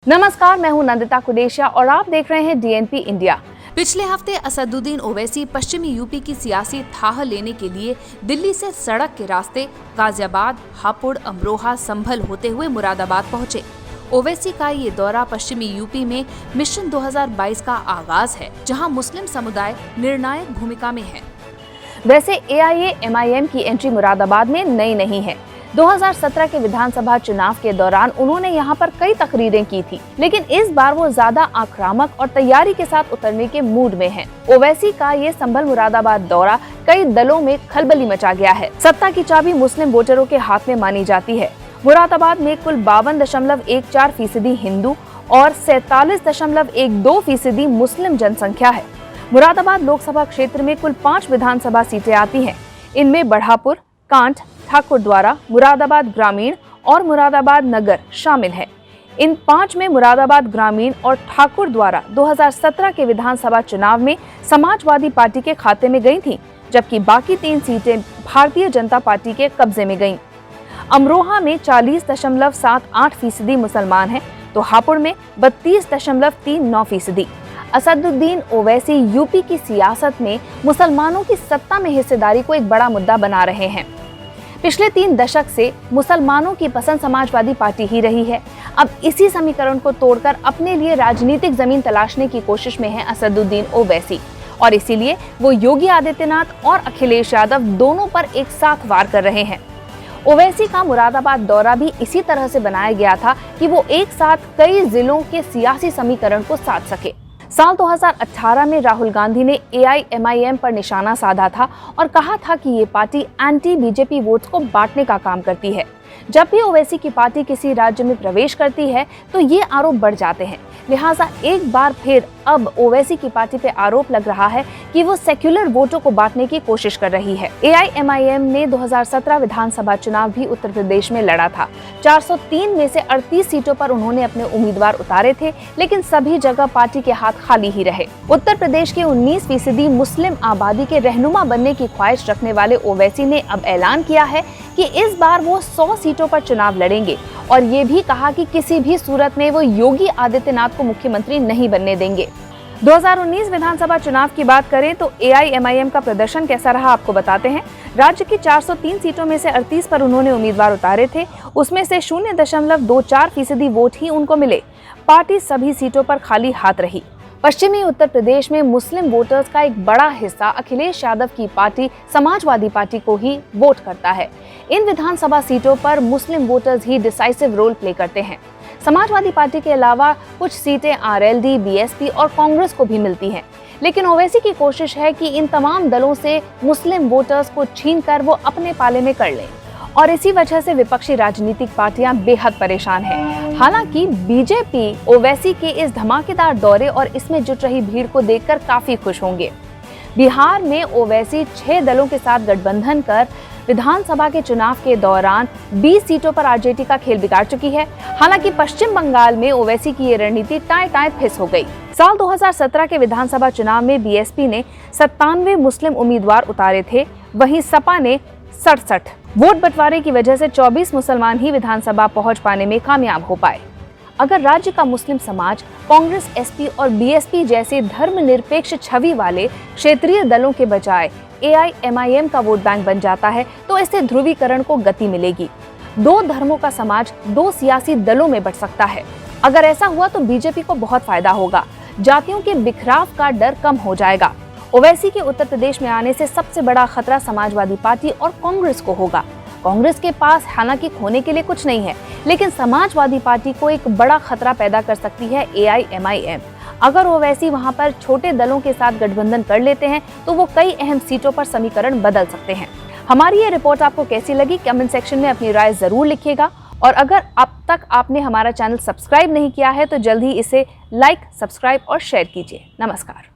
नमस्कार, मैं हूं नंदिता कुडेशिया और आप देख रहे हैं डीएनपी इंडिया। पिछले हफ्ते असदुद्दीन ओवैसी पश्चिमी यूपी की सियासी थाह लेने के लिए दिल्ली से सड़क के रास्ते गाजियाबाद, हापुड़, अमरोहा, संभल होते हुए मुरादाबाद पहुंचे। ओवैसी का ये दौरा पश्चिमी यूपी में मिशन 2022 का आगाज है, जहां मुस्लिम समुदाय निर्णायक भूमिका में है। वैसे AIA-MIM की एंट्री मुरादाबाद में नई नहीं है। 2017 के विधानसभा चुनाव के दौरान उन्होंने यहां पर कई तकरीरें की थी, लेकिन इस बार वो ज्यादा आक्रामक और तैयारी के साथ उतरने के मूड में हैं। ओवैसी का ये संभल मुरादाबाद दौरा कई दलों में खलबली मचा गया है। सत्ता की चाबी मुस्लिम वोटरों के हाथ में मानी जाती है। मुरादाबाद में कुल 52.14% हिंदू और 47.12% मुस्लिम जनसंख्या है। मुरादाबाद लोकसभा क्षेत्र में कुल 5 विधानसभा सीटें आती हैं। इनमें बढ़ापुर, कांठ, ठाकुरद्वारा, मुरादाबाद ग्रामीण और मुरादाबाद नगर शामिल है। इन 5 में मुरादाबाद ग्रामीण और ठाकुरद्वारा 2017 के विधानसभा चुनाव में समाजवादी पार्टी के खाते में गई थीं, जबकि बाकी 3 सीटें भारतीय जनता पार्टी के कब्जे में गईं। अमरोहा में 40.78% मुसलमान हैं, तो हापुड़ में 32.39%। असदुद्दीन ओवैसी यूपी की सियासत में मुसलमानों की सत्ता में हिस्सेदारी को एक बड़ा मुद्दा बना रहे हैं। पिछले 3 दशक से मुसलमानों की पसंद समाजवादी पार्टी ही रही है। अब इसी समीकरण को तोड़कर अपने लिए राजनीतिक जमीन तलाशने की कोशिश में है असदुद्दीन ओवैसी, और इसीलिए वो योगी आदित्यनाथ और अखिलेश यादव दोनों पर एक साथ वार कर रहे हैं। ओवैसी का मुरादाबाद दौरा भी इसी तरह से बनाया गया था कि वो एक साथ कई जिलों के सियासी समीकरण को साध सके। साल 2018 में राहुल गांधी ने AIMIM पर निशाना साधा था और कहा था कि ये पार्टी एंटी बीजेपी वोट्स को बांटने का काम करती है। जब भी ओवैसी की पार्टी किसी राज्य में प्रवेश करती है तो ये आरोप बढ़ जाते हैं। लिहाजा एक बार फिर अब ओवैसी की पार्टी पे आरोप लग रहा है कि वो सेक्युलर वोटों को बांटने की कोशिश कर रही है। AIMIM ने 2017 विधानसभा चुनाव भी उत्तर प्रदेश में लड़ा था। 403 में से 38 सीटों पर उन्होंने अपने उम्मीदवार उतारे थे, लेकिन सभी जगह पार्टी के हाथ खाली ही रहे। उत्तर प्रदेश के 19% मुस्लिम आबादी के रहनुमा बनने की ख्वाहिश रखने वाले ओवैसी ने अब ऐलान किया है कि इस बार वो 100 सीटों पर चुनाव लड़ेंगे, और ये भी कहा कि किसी भी सूरत में वो योगी आदित्यनाथ को मुख्यमंत्री नहीं बनने देंगे। 2019 विधानसभा चुनाव की बात करें तो AIMIM का प्रदर्शन कैसा रहा आपको बताते हैं। राज्य की 403 सीटों में से 38 पर उन्होंने उम्मीदवार उतारे थे। उसमें से 0.24% वोट ही उनको मिले। पार्टी सभी सीटों पर खाली हाथ रही। पश्चिमी उत्तर प्रदेश में मुस्लिम वोटर्स का एक बड़ा हिस्सा अखिलेश यादव की पार्टी समाजवादी पार्टी को ही वोट करता है। इन विधानसभा सीटों पर मुस्लिम वोटर्स ही डिसाइसिव रोल प्ले करते हैं। समाजवादी पार्टी के अलावा कुछ सीटें RLD, BSP और कांग्रेस को भी मिलती हैं। लेकिन ओवैसी की कोशिश है कि इन तमाम दलों से मुस्लिम वोटर्स को छीनकर वो अपने पाले में कर लें, और इसी वजह से विपक्षी राजनीतिक पार्टियां बेहद परेशान हैं। हालांकि बीजेपी ओवैसी के इस धमाकेदार दौरे और इसमें जुट रही भीड़ को देखकर काफी खुश होंगे। बिहार में ओवैसी 6 दलों के साथ गठबंधन कर विधानसभा के चुनाव के दौरान 20 सीटों पर RJD का खेल बिगाड़ चुकी है। हालांकि पश्चिम बंगाल में ओवैसी की ये रणनीति टाई फिस हो गई। साल 2017 के विधानसभा चुनाव में BSP ने 97 मुस्लिम उम्मीदवार उतारे थे, वहीं सपा ने 67। वोट बंटवारे की वजह से 24 मुसलमान ही विधानसभा पहुंच पाने में कामयाब हो पाए। अगर राज्य का मुस्लिम समाज कांग्रेस, SP और BSP जैसे धर्मनिरपेक्ष छवि वाले क्षेत्रीय दलों के बजाय AIMIM का वोट बैंक बन जाता है तो इससे ध्रुवीकरण को गति मिलेगी। 2 धर्मों का समाज 2 सियासी दलों में बंट सकता है। अगर ऐसा हुआ तो बीजेपी को बहुत फायदा होगा। जातियों के बिखराव का डर कम हो जाएगा। ओवैसी के उत्तर प्रदेश में आने से सबसे बड़ा खतरा समाजवादी पार्टी और कांग्रेस को होगा। कांग्रेस के पास हालांकि खोने के लिए कुछ नहीं है, लेकिन समाजवादी पार्टी को एक बड़ा खतरा पैदा कर सकती है AIMIM। अगर ओवैसी वहां पर छोटे दलों के साथ गठबंधन कर लेते हैं तो वो कई अहम सीटों पर समीकरण बदल सकते हैं। हमारी ये रिपोर्ट आपको कैसी लगी, कमेंट सेक्शन में अपनी राय जरूर लिखिएगा, और अगर अब तक आपने हमारा चैनल सब्सक्राइब नहीं किया है तो जल्द ही इसे लाइक, सब्सक्राइब और शेयर कीजिए। नमस्कार।